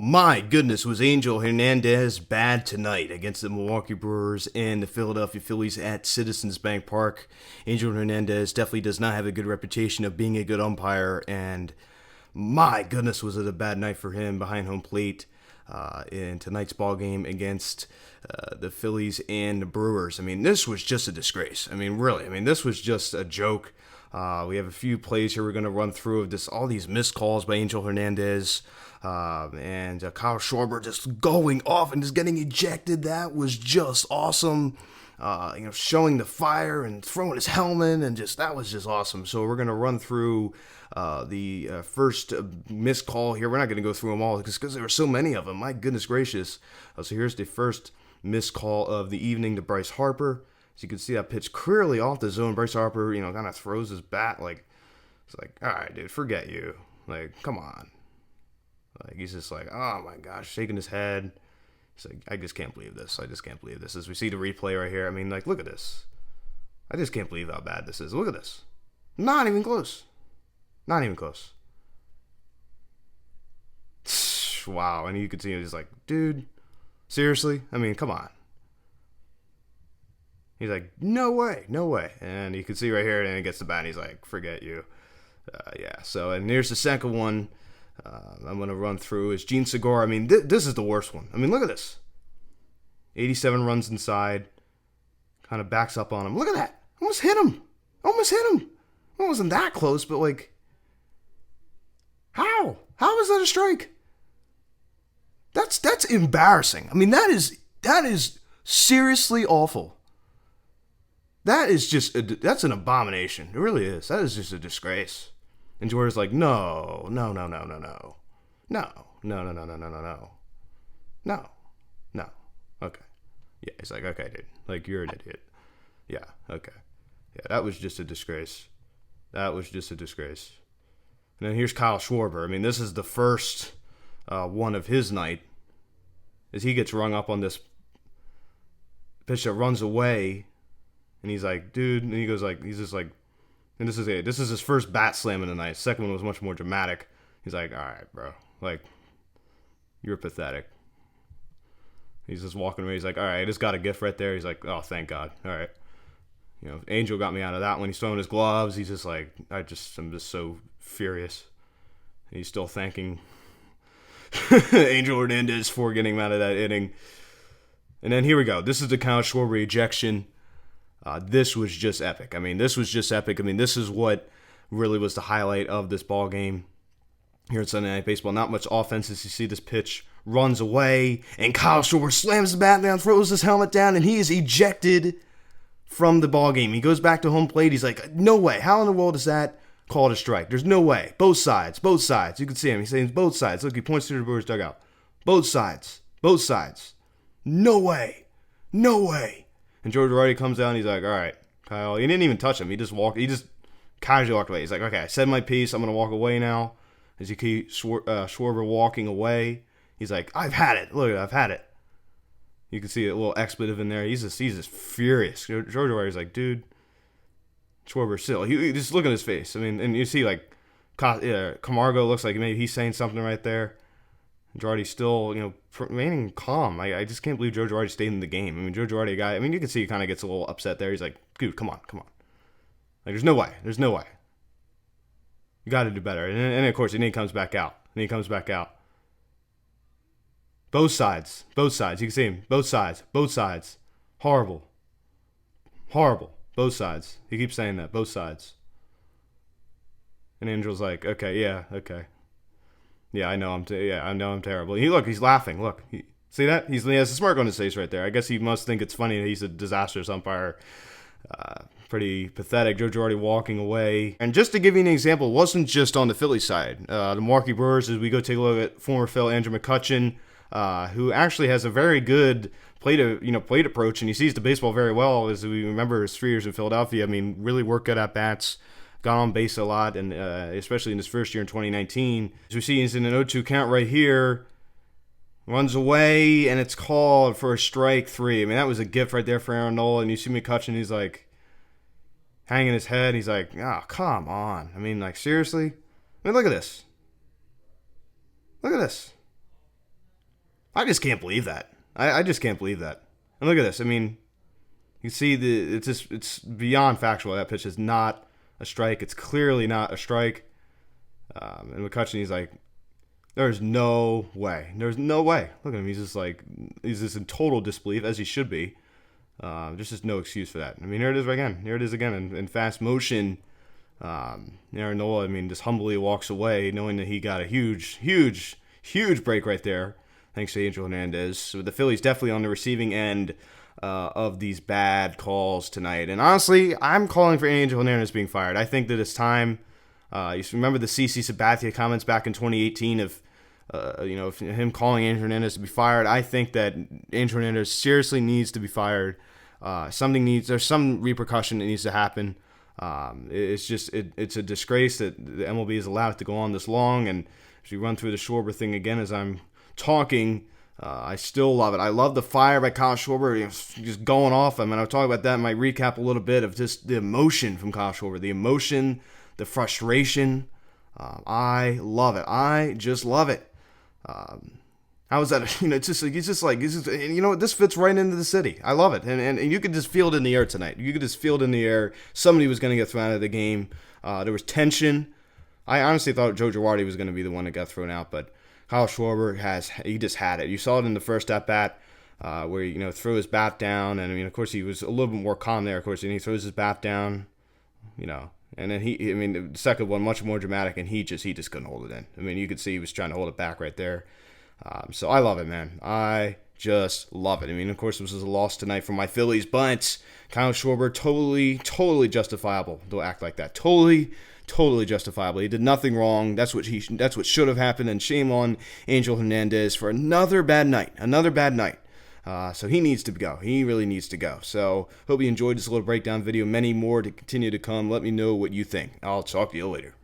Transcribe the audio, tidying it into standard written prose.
My goodness, was Angel Hernandez bad tonight against the Milwaukee Brewers and the Philadelphia Phillies at Citizens Bank Park. Angel Hernandez definitely does not have a good reputation of being a good umpire, and my goodness, was it a bad night for him behind home plate in tonight's ball game against the Phillies and the Brewers. I mean, this was just a disgrace. I mean, really. I mean, this was just a joke. We have a few plays here we're going to run through of this, all these missed calls by Angel Hernandez. And Kyle Schwarber just going off and just getting ejected. That was just awesome. Showing the fire and throwing his helmet, and that was just awesome. So we're going to run through the first missed call here. We're not going to go through them all because there were so many of them. My goodness gracious. So here's the first missed call of the evening to Bryce Harper. As you can see, that pitch clearly off the zone. Bryce Harper, kind of throws his bat it's like, all right, dude, forget you. Like, come on. Like, he's just like, oh my gosh, shaking his head. He's like, I just can't believe this. I just can't believe this. As we see the replay right here, I mean, look at this. I just can't believe how bad this is. Look at this. Not even close. Not even close. Wow. And you could see him just like, dude, seriously? I mean, come on. He's like, no way, no way. And you can see right here, and he gets the bat, and he's like, forget you. Yeah, so, and here's the second one. I'm going to run through is Gene Segura. I mean, this is the worst one. I mean, look at this. 87 runs inside. Kind of backs up on him. Look at that. Almost hit him. Almost hit him. It wasn't that close, but how? How is that a strike? That's embarrassing. I mean, that is seriously awful. That is that's an abomination. It really is. That is just a disgrace. And Jordan's like, no. Okay. Yeah, he's like, okay, dude. Like, you're an idiot. Yeah, okay. Yeah, that was just a disgrace. And then here's Kyle Schwarber. I mean, this is the first one of his night. As he gets rung up on this pitch that runs away. And he's like, dude. And he goes like, he's just like, and this is his first bat slam of the night. Second one was much more dramatic. He's like, all right, bro. Like, you're pathetic. He's just walking away. He's like, all right, I just got a gift right there. He's like, oh, thank God. All right. Angel got me out of that one. He's throwing his gloves. He's just like, I'm just so furious. And he's still thanking Angel Hernandez for getting him out of that inning. And then here we go. This is the Kyle Schwarber ejection. This was just epic. I mean, this is what really was the highlight of this ball game here at Sunday Night Baseball. Not much offense as you see this pitch runs away, and Kyle Schwarber slams the bat down, throws his helmet down, and he is ejected from the ball game. He goes back to home plate. He's like, no way. How in the world is that called a strike? There's no way. Both sides. You can see him. He's saying both sides. Look, he points to the Brewers dugout. Both sides. No way. And George Girardi comes down. He's like, all right, Kyle. He didn't even touch him. He just casually walked away. He's like, okay, I said my piece. I'm going to walk away now. As you keep Schwarber walking away, he's like, I've had it. Look, I've had it. You can see a little expletive in there. He's just furious. George Girardi's like, dude, Schwarber still. He just look at his face. I mean, and you see like Camargo looks like maybe he's saying something right there. Girardi still, remaining calm. I just can't believe Joe Girardi stayed in the game. I mean, Joe Girardi, guy, I mean, you can see he kind of gets a little upset there. He's like, dude, come on. Like, there's no way. You got to do better. And of course, and then he comes back out. Both sides. You can see him. Both sides. Horrible. Both sides. He keeps saying that. Both sides. And Angel's like, okay, yeah, okay. Yeah, I know I'm terrible. He's laughing. Look, see that? He has a smirk on his face right there. I guess he must think it's funny that he's a disastrous umpire. Pretty pathetic. Joe Girardi walking away. And just to give you an example, it wasn't just on the Phillies side. The Milwaukee Brewers, as we go take a look at former Phil Andrew McCutchen, who actually has a very good plate approach, and he sees the baseball very well. As we remember his 3 years in Philadelphia, I mean, really worked good at bats. Got on base a lot, and especially in his first year in 2019. As we see, he's in an 0-2 count right here. Runs away, and it's called for a strike 3. I mean, that was a gift right there for Aaron Nola. And you see McCutchen, he's like hanging his head. He's like, oh, come on. I mean, like, seriously? I mean, look at this. I just can't believe that. I just can't believe that. And look at this. I mean, you see it's beyond factual. That pitch is not a strike. It's clearly not a strike. And McCutcheon, he's like, there's no way. There's no way. Look at him. He's just in total disbelief, as he should be. There's just no excuse for that. I mean, here it is again. Here it is again in fast motion. Aaron Nola, I mean, just humbly walks away, knowing that he got a huge break right there, thanks to Angel Hernandez. So the Phillies definitely on the receiving end of these bad calls tonight. And honestly, I'm calling for Angel Hernandez being fired. I think that it's time. You remember the CC Sabathia comments back in 2018 of him calling Angel Hernandez to be fired. I think that Angel Hernandez seriously needs to be fired. There's some repercussion that needs to happen. It's a disgrace that the MLB has allowed it to go on this long. And as we run through the Schwarber thing again as I'm talking, I still love it. I love the fire by Kyle Schwarber, just going off. I mean, I'll talk about that in my recap a little bit of just the emotion from Kyle Schwarber, the emotion, the frustration. I love it. I just love it. How is that? This fits right into the city. I love it. And you could just feel it in the air tonight. You could just feel it in the air. Somebody was going to get thrown out of the game. There was tension. I honestly thought Joe Girardi was going to be the one that got thrown out, but Kyle Schwarber he just had it. You saw it in the first at-bat where he, threw his bat down. And, I mean, of course, he was a little bit more calm there, of course, and he throws his bat down, And then the second one, much more dramatic, and he just couldn't hold it in. I mean, you could see he was trying to hold it back right there. So I love it, man. I just love it. I mean, of course, this was a loss tonight for my Phillies, but Kyle Schwarber, totally justifiable to act like that. Totally justifiable. He did nothing wrong. That's what should have happened, and shame on Angel Hernandez for another bad night. So he needs to go. He really needs to go. So hope you enjoyed this little breakdown video. Many more to continue to come. Let me know what you think. I'll talk to you later.